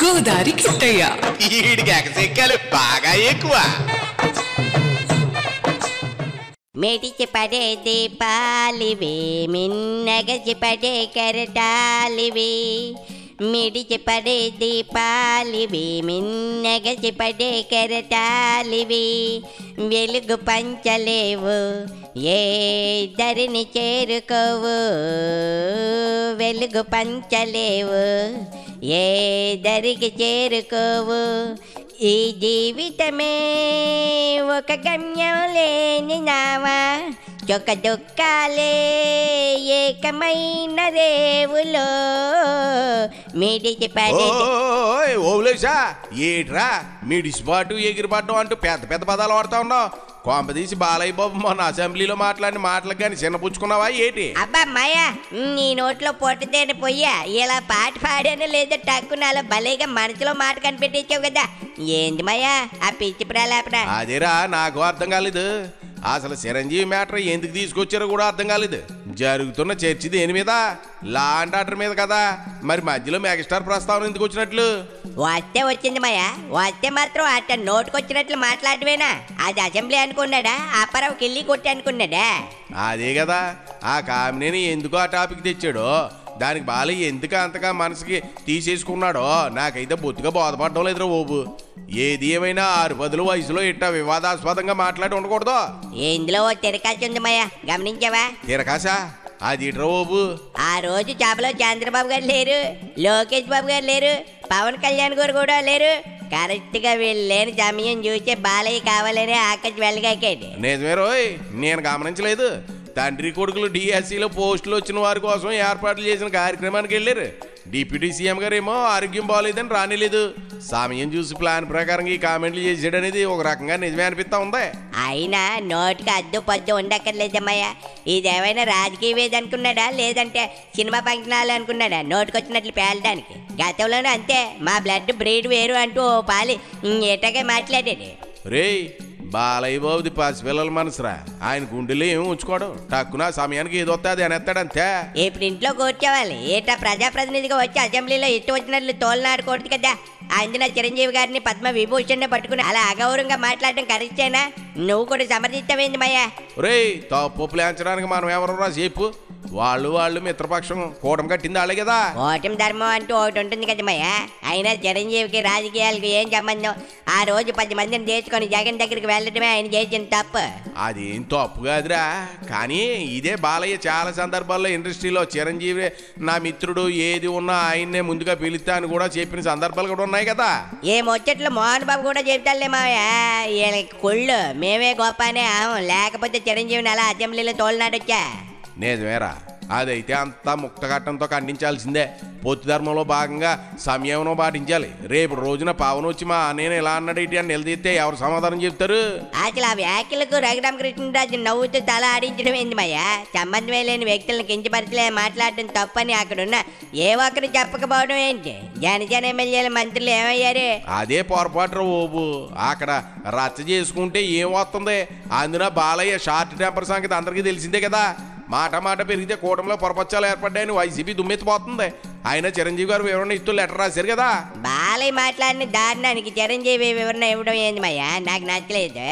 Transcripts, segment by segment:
గోదారి కిట్టయ్య. వీడికి ఎగసెక్కాలి బాగా ఎక్కువ. మెడిచి పడే దీపాలివి మిన్నగచి పడే కెరటాలివి. మిడిచి పడే దీపాలివి మిన్నగచి పడే కెరటాలివి. వెలుగు పంచలేవు ఏ దరిని చేరుకోవు. వెలుగు పంచలేవు ఏ దరికి చేరుకోవు. ఈ జీవితమే ఒక గమ్యం లేని నావా. చొక్క దుఃఖాలే ఏకమైన రేవులో మిడిచి పడే. ఓలేసా ఏట్రా మిడిసిపాటు ఎగిరిపాటు అంటూ పెద్ద పెద్ద పదాలు వాడుతా ఉన్నావు. కొంపదీసి బాలయ్య బాబు మొన్న అసెంబ్లీలో మాట్లాడిన మాటలకు కానీ చిన్నపుచ్చుకున్నావా ఏటి? అబ్బా మాయా, నీ నోట్లో పొట్టతేనే పొయ్యా. ఇలా పాట పాడాను లేదా టక్కున అలా భలేగా మనసులో మాట కనిపెట్టించావు కదా. ఏంది మాయా ఆ పిచ్చి ప్రలాపన? అదేరా నాకు అర్థం కాలేదు. అసలు చిరంజీవి మ్యాటర్ ఎందుకు తీసుకొచ్చారో కూడా అర్థం కాలేదు. జరుగుతున్న చర్చ దేని మీద? లా అండ్ ఆర్డర్ మీద కదా. మరి మధ్యలో మెగాస్టార్ ప్రస్తావన ఎందుకు వచ్చినట్లు? వస్తే వచ్చింది మాయా, వస్తే మాత్రం అట్ట నోటుకొచ్చినట్లు మాట్లాడవేనా? అది అసెంబ్లీ అనుకున్నాడా? అప్పారావు కిల్లి కొట్టి అనుకున్నాడా? అదే కదా ఆ కామినేని ఎందుకు ఆ టాపిక్ తెచ్చాడో, దానికి బాలయ్య ఎందుకు అంతగా మనసుకి తీసేసుకున్నాడో నాకైతే బొత్తుగా బోధపడడం లేదురా బాబు. ఏది ఏమైనా 6-10 వయసులో ఇట్టా వివాదాస్పదంగా మాట్లాడి ఉండకూడదు. ఇందులో ఓ తిరకాసి ఉంది మాయా, గమనించావా? తిరకాసా? అది ఇట్రా బాబు. ఆ రోజు చేపలో చంద్రబాబు గారు లేరు, లోకేష్ బాబు గారు లేరు, పవన్ కళ్యాణ్ గారు కూడా లేరు. కరెక్ట్ గా వీళ్ళు లేని సమయం చూసే బాలయ్య కావాలని ఆకాశ వెళ్ళగాకేది. నిజమే రోయ్, నేను గమనించలేదు. తండ్రి కొడుకులు డిఎస్సీలో పోస్టులు వచ్చిన వారి కోసం ఏర్పాట్లు చేసిన కార్యక్రమానికి వెళ్ళారు. డిప్యూటీ సీఎం గారు ఏమో ఆరోగ్యం బాగోలేదని రానిలేదు. సమయం చూసి ప్లాన్ ప్రకారం ఈ కామెంట్లు చేసాడనేది ఒక రకంగా నిజమే అనిపిస్తా ఉంది. అయినా నోటికి అద్దు పద్దు ఉండక్కర్లేదమ్మయ్య. ఇదేమైనా రాజకీయ వేది అనుకున్నాడా లేదంటే సినిమా ఫంక్షనాలు అనుకున్నాడా నోటికొచ్చినట్లు పేలడానికి? గతంలోనూ అంతే, మా బ్లడ్ బ్రీడ్ వేరు అంటూ ఓ పాలి ఎటగా మాట్లాడాడు. రేయ్ బాలయ్య బాబుది పసిపిల్లల మనసురా. ఆయన గుండెలో ఏమి ఉంచుకోవడం, టక్కున సమయానికి ఏదో వస్తే అది అనేస్తాడంతే. ఇప్పుడు ఇంట్లో కూర్చోవాలి ఏటా ప్రజాప్రతినిధిగా వచ్చి అసెంబ్లీలో ఇష్టం వచ్చినట్లు తోలనాడకూడదు కదా. అందున చిరంజీవి గారిని పద్మ విభూషణ్ పట్టుకుని అలా అగౌరవంగా మాట్లాడడం కరెక్టేనా? నువ్వు కూడా సమర్థిస్తావేంది మయ్యా? రేయ్ తప్పు ప్లాంచడానికి మనం ఎవరు చెప్పు. వాళ్ళు మిత్రపక్షం కూటమి కట్టింది వాళ్ళే కదా. ఓటమి ధర్మం అంటూ ఒకటి ఉంటుంది కదా మయ్యా. అయినా చిరంజీవికి రాజకీయాలకు ఏం సంబంధం? ఆ రోజు 10 మందిని తీసుకొని జగన్ దగ్గరికి వెళ్ళడమే ఆయన చేసిన తప్పు. అదేం తప్పు కాదురా, కానీ ఇదే బాలయ్య చాలా సందర్భాల్లో ఇండస్ట్రీలో చిరంజీవి నా మిత్రుడు, ఏది ఉన్నా ఆయన్నే ముందుగా పిలుస్తా అని కూడా చెప్పిన సందర్భాలు కూడా ఉన్నాయి కదా. ఏ ముచ్చట్లు మోహన్ బాబు కూడా చెప్తాలే మావయ్య. వీళ్ళకి కుళ్ళు మేమే గొప్పనే, లేకపోతే చిరంజీవిని అలా అసెంబ్లీలో తోలనాడొచ్చా? నిజమేరా, అదైతే అంతా ముక్తఘట్టంతో ఖండించాల్సిందే. పొత్తు ధర్మంలో భాగంగా సంయమనం పాటించాలి. రేపు రోజున పవన్ వచ్చి మా నేను ఇలా అన్నాడు ఇటు అని నిలదీస్తే ఎవరు సమాధానం చెప్తారు? అసలు ఆ వ్యాఖ్యలకు రఘురామకృష్ణరాజు నవ్వుతూ తల ఆడించడం ఏంది మయ్యా? సంబంధమే లేని వ్యక్తులను కించపరిచలే మాట్లాడటం తప్పని అక్కడున్న ఏ ఒక్కరు చెప్పకపోవడం ఏంటి? జనసేన ఎమ్మెల్యేల మంత్రులు ఏమయ్యారు? అదే పొరపాటు ఓబు. అక్కడ రచ్చ చేసుకుంటే ఏం వస్తుంది? అందున బాలయ్య షార్ట్ టెంపర్ సంగతి అందరికీ తెలిసిందే కదా. మాట పెరిగితే కూటమిలో పొరపచ్చాలు ఏర్పడ్డాయని వైసీపీ దుమ్మెత్తిపోతుంది. ఆయన చిరంజీవి గారు వివరణ ఇస్తూ లెటర్ రాశారు కదా. బాలయ్య మాట్లాడిన దారుణానికి చిరంజీవి వివరణ ఇవ్వడం ఏంది మయ్యా? నాకు నచ్చలేదు.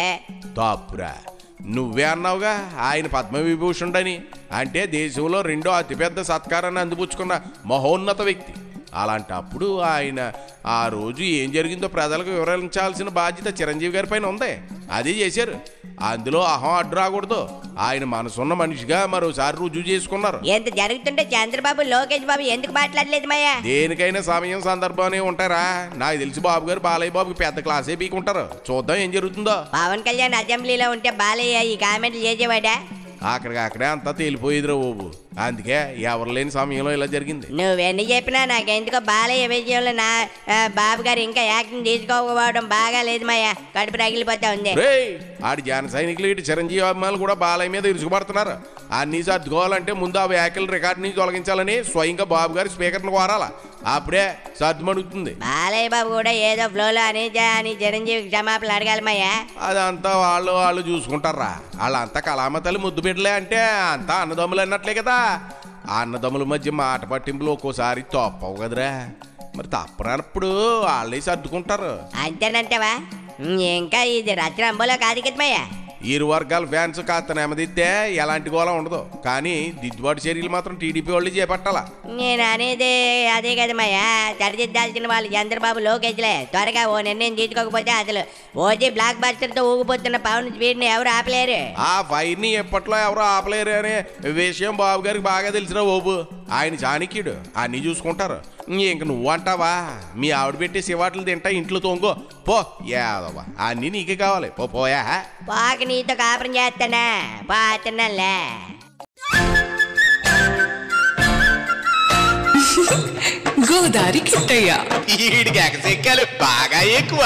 తప్పురా, నువ్వే అన్నావుగా ఆయన పద్మవిభూషణుడని. అంటే దేశంలో 2వ అతిపెద్ద సత్కారాన్ని అందిపుచ్చుకున్న మహోన్నత వ్యక్తి. అలాంటప్పుడు ఆయన ఆ రోజు ఏం జరిగిందో ప్రజలకు వివరించాల్సిన బాధ్యత చిరంజీవి గారి పైన ఉంది. అది చేశారు. అందులో అహం అడ్డు రాకూడదు. ఆయన మనసున్న మనిషిగా మరోసారి రుజువు చేసుకున్నారు. ఎంత జరుగుతుంటే చంద్రబాబు, లోకేష్ బాబు ఎందుకు మాట్లాడలేదు మయ్యా? దేనికైనా సమయం సందర్భాన్ని ఉంటారా? నాకు తెలిసి బాబు గారు బాలయ్య బాబుకి పెద్ద క్లాసే పీకుంటారు. చూద్దాం ఏం జరుగుతుందో. పవన్ కళ్యాణ్ అసెంబ్లీలో ఉంటే బాలయ్య ఈ కామెంట్లు చేసేవాడా? అక్కడికక్కడే అంతా తేలిపోయేదిరా బాబు. అందుకే ఎవరు లేని సమయంలో ఇలా జరిగింది. నువ్వెన్ని చెప్పినా నాకెందుకో బాలయ్య విజయంలో నా బాబు గారు ఇంకా యాక్షన్ తీసుకోకపోవడం బాగా లేదు మయ్యా. కడుపు రగిలిపోతా ఉంది. ఆడి జన సైనికులు ఇటు చిరంజీవి అభిమానులు కూడా బాలయ్య మీద ఇరుసుకుపడుతున్నారు. అన్ని సర్దుకోవాలంటే ముందు ఆ వ్యాఖ్యలు రికార్డు నుంచి తొలగించాలని స్వయంగా బాబు గారి స్పీకర్ను కోరాలా. అప్పుడే సర్దుమడుగుతుంది. బాలయ్య బాబు కూడా ఏదో ఫ్లోలో అని చిరంజీవికి క్షమాపణలు అడగాలి మయ్యా. అదంతా వాళ్ళు చూసుకుంటారా. వాళ్ళంతా కళామతల్లి ముద్దు బిడ్డలే అంటే అంతా అన్నదమ్ములు అన్నట్లే కదా. ఆ అన్నదమ్ముల మధ్య మాట పట్టింపులు ఒక్కోసారి తప్పవు కదరా. మరి తప్పనప్పుడు వాళ్ళే సర్దుకుంటారు. అంతేనంటావా? ఇంకా ఇది రత్నంబోలో కాదు కదమయ్యా. ఇరు వర్గాల ఫ్యాన్స్ కాస్త నెమ్మదిస్తే ఎలాంటి గోళం ఉండదు. కానీ దిద్దుబాటు చర్యలు మాత్రం టీడీపీ వాళ్ళు చేపట్టాలా. నేను అనేది అదే కదమయ్యా, సరిదిద్దాల్సిన వాళ్ళు చంద్రబాబు లోకేష్లే. త్వరగా ఓ నిర్ణయం తీసుకోకపోతే అసలు ఓజీ బ్లాక్ బస్టర్తో ఊగిపోతున్న పవన్ స్పీడ్ని ఎవరు ఆపలేరు. ఆ ఫైర్ని ఎప్పట్లో ఎవరు ఆపలేరు అనే విషయం బాబు గారికి బాగా తెలిసిన ఓబు. ఆయన చాణక్యుడు, అన్నీ చూసుకుంటారు. ఇంక నువ్వంటావా? మీ ఆవిడ పెట్టి శివాట్లు తింటా ఇంట్లో తోంగో పో. యాదవా అన్నీ నీకే కావాలి, పోయా. పాక నీతో కాపురం చేస్తానా? పోతున్నాలే. గోదారి కిట్టయ్య వీడికి ఎగసెక్కాలి బాగా ఎక్కువ.